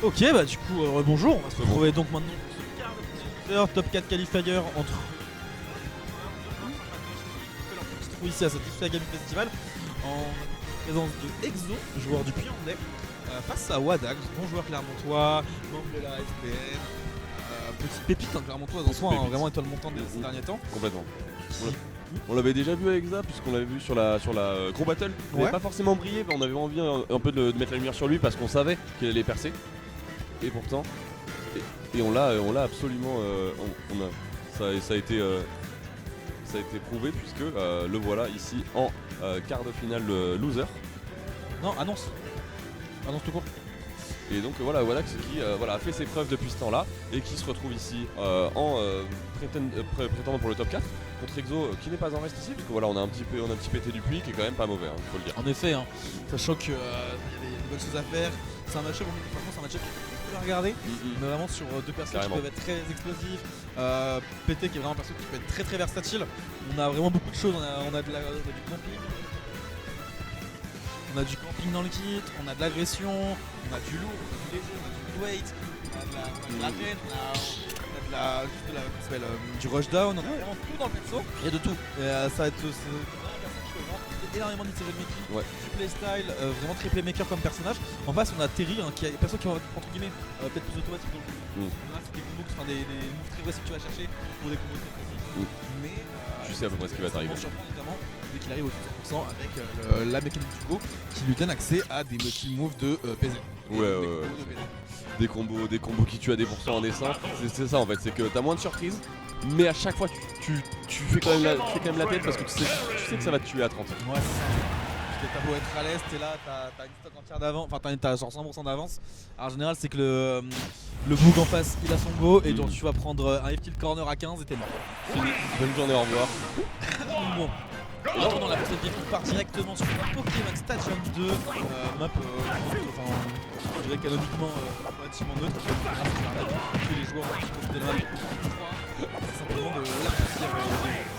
Ok, bah du coup, bonjour, on va se retrouver donc maintenant pour ce quart de heure top 4 qualifier entre ici à cette IFA Gaming Festival en présence de Exo, joueur du Puy-en-Velay, face à Wadax, bon joueur clermontois, membre de la SPN, petite pépite clermontoise en soi, vraiment étoile montante ces derniers temps. Complètement. On l'avait déjà vu avec Zap puisqu'on l'avait vu sur la Gros Battle. Il n'avait pas forcément brillé, mais on avait envie un peu de mettre la lumière sur lui parce qu'on savait qu'il allait percer. Et pourtant, on l'a absolument. Ça a été prouvé puisque le voilà ici en quart de finale loser. Non, annonce tout court. Et donc voilà, Wadax qui a fait ses preuves depuis ce temps-là et qui se retrouve ici en prétendant pour le top 4 contre Exo qui n'est pas en reste ici parce que voilà, on a un petit pété du puits qui est quand même pas mauvais, il faut le dire. En effet, sachant qu'il y a des bonnes choses à faire, c'est un match-up, franchement c'est un match-up qui peut regarder, mais vraiment sur deux personnes qui peuvent être très explosives. PT qui est vraiment un perso qui peut être très très versatile. On a vraiment beaucoup de choses, on a du camping. On a du camping dans le kit, on a de l'agression, on a du lourd, on a du léger, on a du midweight, on a de la raid, on a du rushdown, on a vraiment tout dans le perso. Il y a de tout. Et, ça va être énormément d'ICG de making, du playstyle, vraiment très playmaker comme personnage. En face on a Terry qui a des personnes qui vont être entre guillemets peut-être plus automatiques dans le jeu. Là c'est des combos, des moves très précis que tu vas chercher pour des combos très précis. Mais tu sais à peu près ce qui va t'arriver. Notamment dès qu'il arrive au 100% avec la mécanique du go qui lui donne accès à des multi-moves de PZ. Des combos qui tuent à des pourcents en essence. C'est ça en fait, c'est que t'as moins de surprises, mais à chaque fois tu fais quand même la tête parce que tu sais que ça va te tuer à 30. Ouais, t'as beau être à l'est, t'es là, t'as une stock entière d'avance, enfin t'as genre 100% d'avance. Alors en général c'est que le bug en face il a son go et donc tu vas prendre un F-kill corner à 15 et t'es mort. Bonne journée, au revoir. Bon. En attendant la personne qui part directement sur la Pokémon Stadium 2, map je dirais canoniquement relativement neutre, que les joueurs ont de la map c'est simplement de la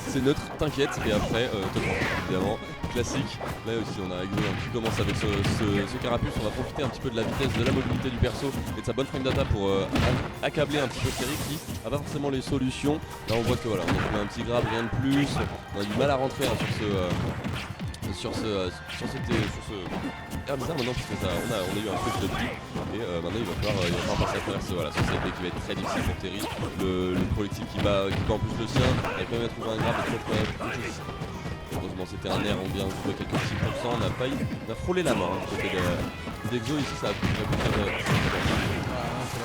c'est neutre, t'inquiète, et après te prends, évidemment, classique. Là aussi on a Exo qui commence avec ce carapuce, on va profiter un petit peu de la vitesse, de la mobilité du perso et de sa bonne frame data pour accabler un petit peu Terry qui n'a pas forcément les solutions. Là on voit que voilà, on a trouvé un petit grab, rien de plus, on a du mal à rentrer sur ce bizarre maintenant parce que on a eu un switch de prix et maintenant il va falloir passer à travers ce CD qui va être très difficile pour Terry. Le projectile qui bat en plus le sien, il a quand même trouvé un grab et heureusement c'était un air, on vient de trouver quelques petits pourcents, on a frôlé la mort du côté d'Exo ici, ça a pu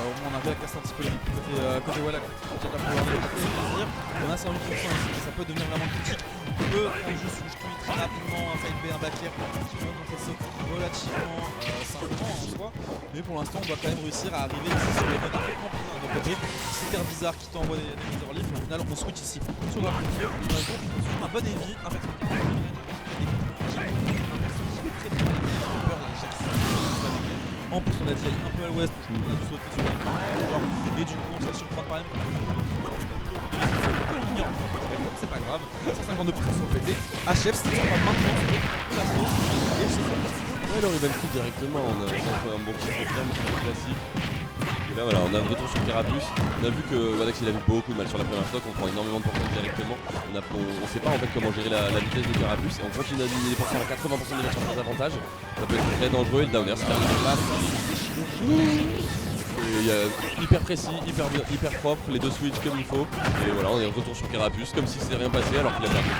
on a vu la casse un petit peu côté voilà, on a 108% ici, ça peut devenir vraiment critique. On peut juste très rapidement un side B, un back air qui monte dans cette saut relativement simplement en soi. Mais pour l'instant on doit quand même réussir à arriver ici sur les modes de côté. Super bizarre qui t'envoie des mises relief, mais au final on switch ici sur la culture, on a un bon heavy, un fait en plus on a dit un peu à l'ouest, on a dû sauter sur la et du coup on se fait surprendre par exemple. C'est pas grave, 152% sont pétés. HF c'est pas maintenant la sauce et c'est ça. Ouais, alors il va le coup directement, on a fait un bon petit programme classique. Et là voilà, on a un retour sur Carapuce. On a vu que Wadax il a eu beaucoup de mal sur la première stock, on prend énormément de pourcents directement. On sait pas en fait comment gérer la vitesse de Carapuce et on continue à aligner les pourcents à 80% des matchs sans avantage. Ça peut être très dangereux et le downer c'est arrivé là. Il y a hyper précis, hyper propre, les deux switch comme il faut. Et voilà, on est de retour sur Carapuce comme si c'était rien passé alors qu'il a perdu. Ouais,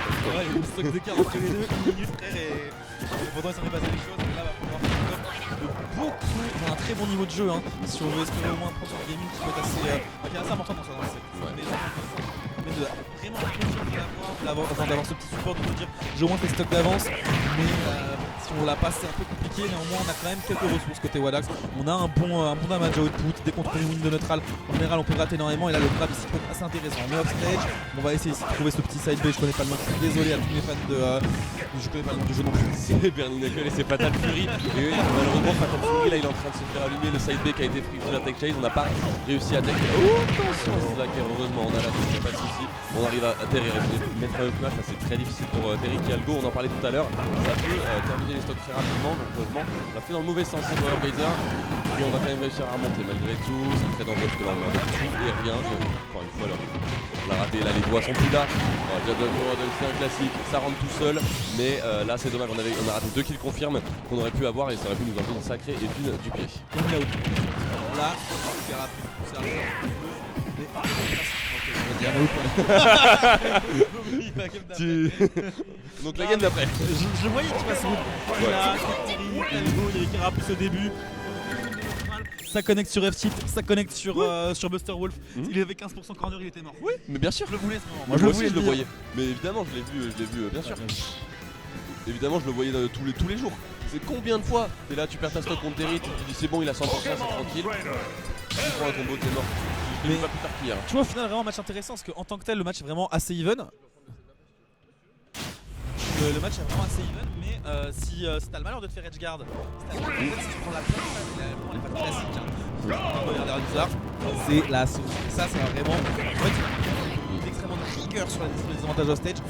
il y a une stock d'écart entre les deux, une minute frère et pourtant il s'en est passé des choses, mais là va falloir un très bon niveau de jeu si on veut espérer au moins prendre sur le gaming qui peut être assez important dans ce set. Mais de vraiment d'avoir ce petit support de nous dire j'ai au moins fait stock d'avance, mais si on l'a pas c'est un peu compliqué, néanmoins on a quand même quelques ressources côté Wadax, on a un bon damage output, dès qu'on trouve une win de neutral, en général on peut gratter énormément et là le grab ici peut être assez intéressant. On est offstage, on va essayer de trouver ce petit side B, je connais pas le nom, je suis désolé à tous les fans je connais pas le nom du jeu non plus. C'est Berninacol et c'est Fatal Fury. Et oui, malheureusement Fatal Fury là il est en train de se faire allumer, le side B qui a été pris de la tech chase, on n'a pas réussi à tech. Oh attention, c'est là heureusement on a la touche, pas de soucis. On arrive à Terry mettre un up smash, là c'est très difficile pour Terry qui a le go, on en parlait tout à l'heure. Ça peut terminer les stocks très rapidement, donc heureusement on a fait dans le mauvais sens pour Gazer. Et on va quand même réussir à remonter malgré tout, c'est très dangereux parce que là on a tout et rien. Encore une fois là, on l'a raté, là les doigts sont plus là. C'est un classique, ça rentre tout seul, mais là c'est dommage, on a raté 2 kills confirment qu'on aurait pu avoir et ça aurait pu nous enlever une sacrée épine du pied. Là, donc la game d'après. Je voyais que tu passes là, il y avait Carapuce au début. Ça connecte sur F-Cheat, ça connecte sur Buster Wolf. Il avait 15% corner, il était mort. Oui, mais bien sûr. Je le voulais ce moment. Moi je le voyais. Mais évidemment, je l'ai vu, bien sûr. Évidemment, je le voyais tous les jours. C'est combien de fois t'es là, tu perds ta stock contre Terry, tu te dis c'est bon, il a 100%, c'est tranquille. Tu prends un combo, t'es mort. Mais pas plus tard qu'hier. Tu vois, au final, vraiment un match intéressant parce qu'en tant que tel, le match est vraiment assez even. Le match est vraiment assez even, mais si t'as le malheur de te faire edgeguard, si tu prends la place, vraiment les pattes classiques, regardez ça, c'est la sauce. Ça, c'est vraiment extrêmement de rigueur sur les avantages of stage.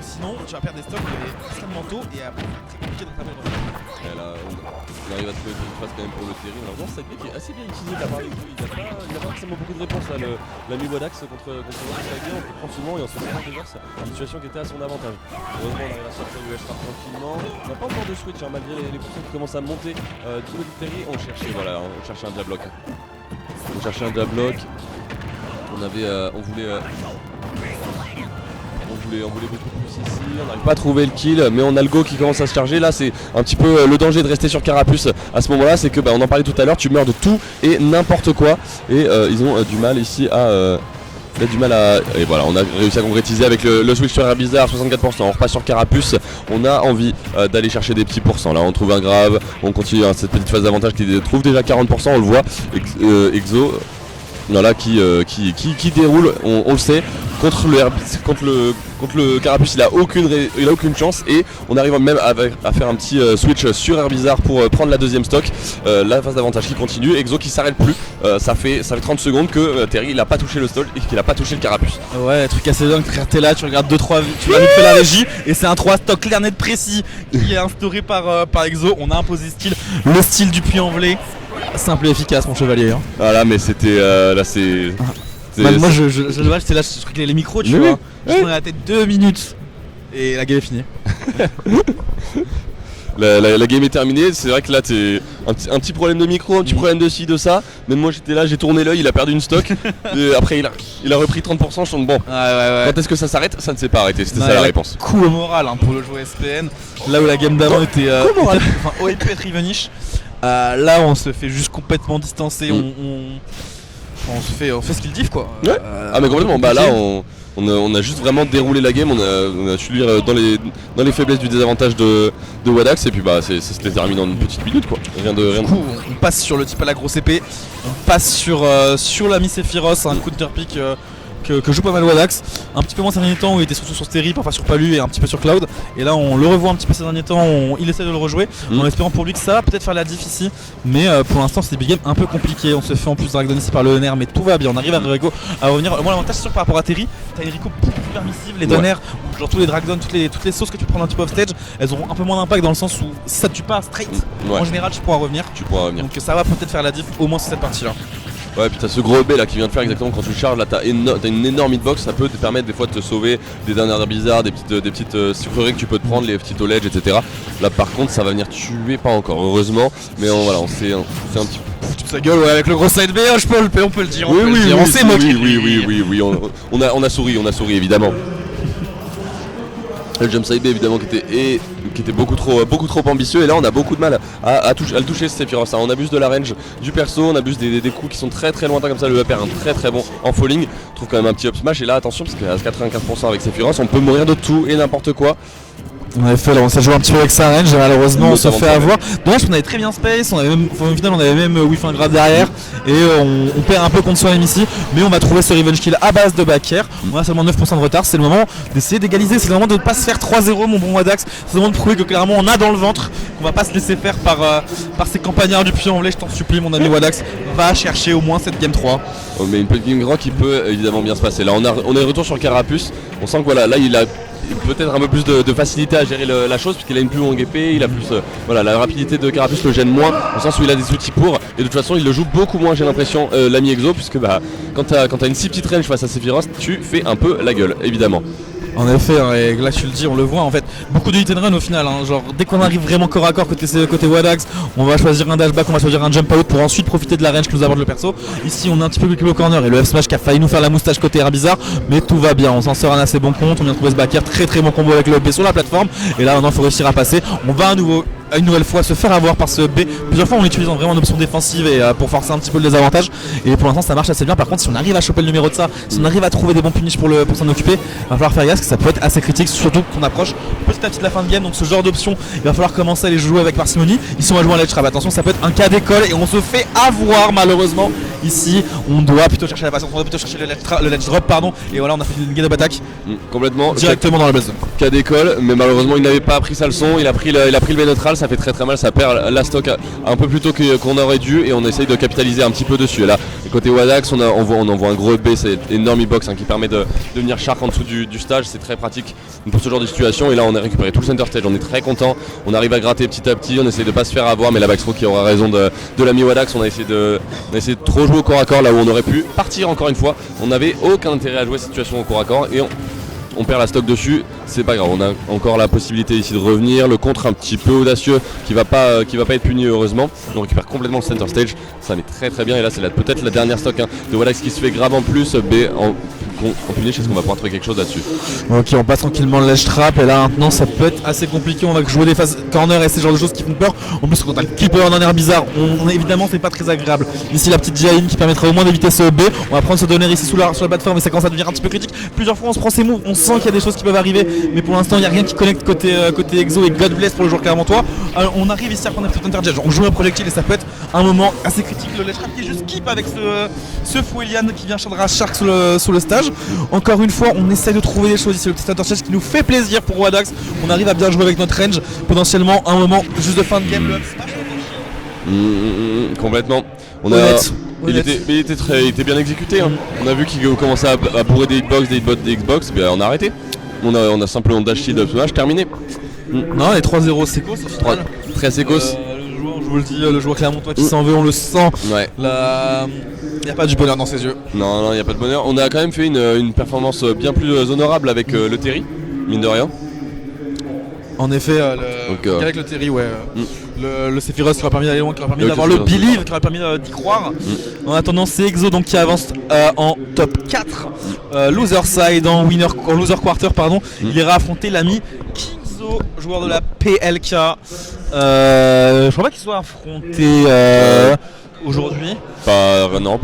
Sinon, tu vas perdre des stocks extrêmement tôt et après, c'est très compliqué de taper le revers. Et là, on arrive à trouver une phase quand même pour le Terry. On a vraiment cette qui est assez bien utilisée de la part d'Exo. Il n'a pas forcément beaucoup de réponses. L'ami Wadax contre Wadax, on peut prendre souvent et on se fait déjà c'est une situation qui était à son avantage. Heureusement, on arrive à sortir du H-Trap tranquillement. On n'a pas encore de switch, hein, malgré les points qui commencent à monter. Du côté de Terry, on cherchait un diablock. On cherchait un diablock. On voulait beaucoup plus ici, on n'arrive pas à trouver le kill, mais on a le go qui commence à se charger. Là c'est un petit peu le danger de rester sur Carapuce à ce moment là, c'est que on en parlait tout à l'heure, tu meurs de tout et n'importe quoi. Et ils ont du mal ici à... Et voilà, on a réussi à concrétiser avec le switch sur Herbizarre, 64%. On repasse sur Carapuce, on a envie d'aller chercher des petits pourcents. Là on trouve un grave, on continue cette petite phase d'avantage qui trouve déjà 40%, on le voit. Exo... Voilà, qui déroule, on le sait, contre le Carapuce il a aucune chance et on arrive même à faire un petit switch sur Herbizarre pour prendre la deuxième stock. La phase d'avantage qui continue, Exo qui s'arrête plus, ça fait 30 secondes que Terry il a pas touché le stock et qu'il a pas touché le Carapuce. Ouais, truc assez dingue, frère, t'es là, tu regardes 2-3, tu vas vite fait la régie et c'est un 3 stock clair net précis qui est instauré par Exo. On a imposé le style du puits-en-velay. Simple et efficace, mon chevalier. Hein. Voilà, mais c'était là c'est. Moi je le match, c'était là, je crois qu'il y a les micros, tu vois. Je prenais la tête 2 minutes et la game est finie. La game est terminée, c'est vrai que là t'es un petit problème de micro, un petit problème de ci, de ça. Même moi j'étais là, j'ai tourné l'œil, il a perdu une stock. Et après il a repris 30%, je suis bon. Ouais. Quand est-ce que ça s'arrête? Ça ne s'est pas arrêté, c'était ça la réponse. Coup au moral pour le joueur SPN. Là où la game d'avant était OP Revenish. Là on se fait juste complètement distancer, on fait ce qu'il dit quoi. Ouais. Mais complètement, là on a juste vraiment déroulé la game, on a su lire dans les faiblesses du désavantage de Wadax et puis ça s'était terminé en une petite minute quoi. Rien de... On passe sur le type à la grosse épée, on passe sur l'ami Sephiroth, un counter pick que joue pas mal Wadax, un petit peu moins ces derniers temps où il était surtout sur Terry, parfois sur Palu et un petit peu sur Cloud, et là on le revoit un petit peu ces derniers temps, il essaie de le rejouer en espérant pour lui que ça va peut-être faire la diff ici, mais pour l'instant c'est des big games un peu compliqués. On se fait en plus dragdown ici par le NR, mais tout va bien, on arrive à revenir. Moi l'avantage c'est sûr par rapport à Terry, t'as une Rico beaucoup plus permissive, les donners, genre tous les dragdowns, toutes les sauces que tu prends dans un type of stage, elles auront un peu moins d'impact dans le sens où si ça te tue pas straight, en général tu pourras revenir. Donc ça va peut-être faire la diff au moins sur cette partie là. Ouais, puis t'as ce gros B là qui vient de faire exactement quand tu charges, là t'as une énorme hitbox, ça peut te permettre des fois de te sauver des dernières bizarres, des petites sucreries que tu peux te prendre, les petits ledge, etc. Là par contre ça va venir tuer, pas encore heureusement, mais on s'est un petit peu foutu de sa gueule avec le gros side B, on peut le dire, on s'est moqué. Oui, on a souri évidemment. Le jump side B évidemment qui était beaucoup trop ambitieux, et là on a beaucoup de mal à le toucher ce Sephiroth. On abuse de la range du perso, on abuse des coups qui sont très très lointains comme ça. Le upper est très bon en falling, on trouve quand même un petit up smash, et là attention parce qu'à 95% avec Sephiroth on peut mourir de tout et n'importe quoi. On avait fait, on s'est joué un petit peu avec sa range et malheureusement on se fait Notamment avoir. Dommage qu'on avait très bien space, au final on avait même Wi-Fi grave derrière et on perd un peu contre soi-même ici, mais on va trouver ce revenge kill à base de backer. On a seulement 9% de retard, c'est le moment d'essayer d'égaliser, c'est le moment de ne pas se faire 3-0 mon bon Wadax, c'est le moment de prouver que clairement on a dans le ventre, qu'on va pas se laisser faire par ces campagnards du puits-en-velay, je t'en supplie mon ami Wadax, va chercher au moins cette game 3. Oh, mais une petite game grand qui peut évidemment bien se passer. Là on est retour sur Carapuce, on sent que voilà, là il a peut-être un peu plus de facilité à gérer la chose puisqu'il a une plus longue épée, il a plus voilà, la rapidité de Carapuce le gêne moins au sens où il a des outils pour, et de toute façon il le joue beaucoup moins, j'ai l'impression, l'ami Exo, puisque bah quand t'as une si petite range face à Sephiroth, tu fais un peu la gueule évidemment. En effet, hein, et là tu le dis, on le voit en fait, beaucoup de hit and run au final, hein, genre dès qu'on arrive vraiment corps à corps côté Wadax, on va choisir un dashback, on va choisir un jump out pour ensuite profiter de la range que nous aborde le perso. Ici on a un petit peu le corner et le F-smash qui a failli nous faire la moustache côté Bizarre, mais tout va bien, on s'en sort un assez bon compte, on vient de trouver ce backer, très bon combo avec le B sur la plateforme, et là maintenant il faut réussir à passer, on va une nouvelle fois se faire avoir par ce B plusieurs fois en utilisant vraiment une option défensive et pour forcer un petit peu le désavantage, et pour l'instant ça marche assez bien. Par contre si on arrive à choper le numéro de ça, si on arrive à trouver des bons punishes pour s'en occuper, il va falloir faire gaffe, que ça peut être assez critique, surtout qu'on approche petit à petit de la fin de game, donc ce genre d'option il va falloir commencer à les jouer avec parcimonie. Ici on va jouer un ledge trap, attention ça peut être un cas d'école et on se fait avoir malheureusement. Ici on doit plutôt chercher la patience, on doit plutôt chercher le ledge drop pardon, et voilà on a fait une get up attack Complètement directement dans la base. Cas d'école, mais malheureusement il n'avait pas appris sa leçon, il a pris le B neutral, ça fait très mal, ça perd la stock un peu plus tôt qu'on aurait dû, et on essaye de capitaliser un petit peu dessus. Et là côté Wadax on envoie un gros B, c'est énorme box qui permet de venir shark en dessous du stage, c'est très pratique pour ce genre de situation. Et là on a récupéré tout le center stage, on est très content, on arrive à gratter petit à petit, on essaie de pas se faire avoir, mais la backthrow qui aura raison de l'ami Wadax, on a essayé de trop jouer au corps à corps là où on aurait pu partir encore une fois, on n'avait aucun intérêt à jouer cette situation au corps à corps et on perd la stock dessus, c'est pas grave, on a encore la possibilité ici de revenir, le contre un petit peu audacieux qui va pas être puni heureusement, on récupère complètement le center stage, ça met très bien, et là c'est peut-être la dernière stock de Wadax qui se fait grave en plus, B en punish, est-ce qu'on va pouvoir trouver quelque chose là-dessus? Ok, on passe tranquillement le ledge trap, et là maintenant ça peut être assez compliqué, on va jouer des phases corner et ces genres de choses qui font peur. En plus quand on a le clipper d'un air bizarre, évidemment c'est pas très agréable. Ici la petite Jain qui permettra au moins d'éviter ce B, on va prendre ce donner ici sur la plateforme et ça commence à devenir un petit peu critique. Plusieurs fois on se prend ses moves, on sent qu'il y a des choses qui peuvent arriver, mais pour l'instant il n'y a rien qui connecte côté Exo, et God bless pour le joueur clairement toi. On arrive ici à prendre un petit interjet, on joue un projectile et ça peut être un moment assez critique. Le ledge trap qui est juste keep avec ce Fouelian qui vient chadra Shark sous le stage. Encore une fois on essaie de trouver des choses ici, le petit interchange qui nous fait plaisir pour Wadax, on arrive à bien jouer avec notre range, potentiellement un moment juste de fin de game, le up smash. Complètement. Il était bien exécuté, hein. On a vu qu'il commençait à bourrer des hitbox, des Xbox, ben on a arrêté. On a simplement dash shield up smash, terminé. Non, les 3-0 sécos au final. Très sécos. Je vous le dis, le joueur clermontois qui s'en veut, on le sent. Ouais. Il n'y a pas du bonheur dans ses yeux. Non, il n'y a pas de bonheur. On a quand même fait une performance bien plus honorable avec le Terry, mine de rien. En effet, avec le Terry, ouais. Le Sephiroth qui aura permis d'aller loin, qui aura permis d'avoir le Believe, qui aura permis d'y croire. En attendant, c'est Exo donc qui avance en top 4. Loser side, en loser quarter, pardon. Il ira affronter l'ami Kingzo, joueur de la PLK. Je crois pas qu'il soit affronté aujourd'hui. Non,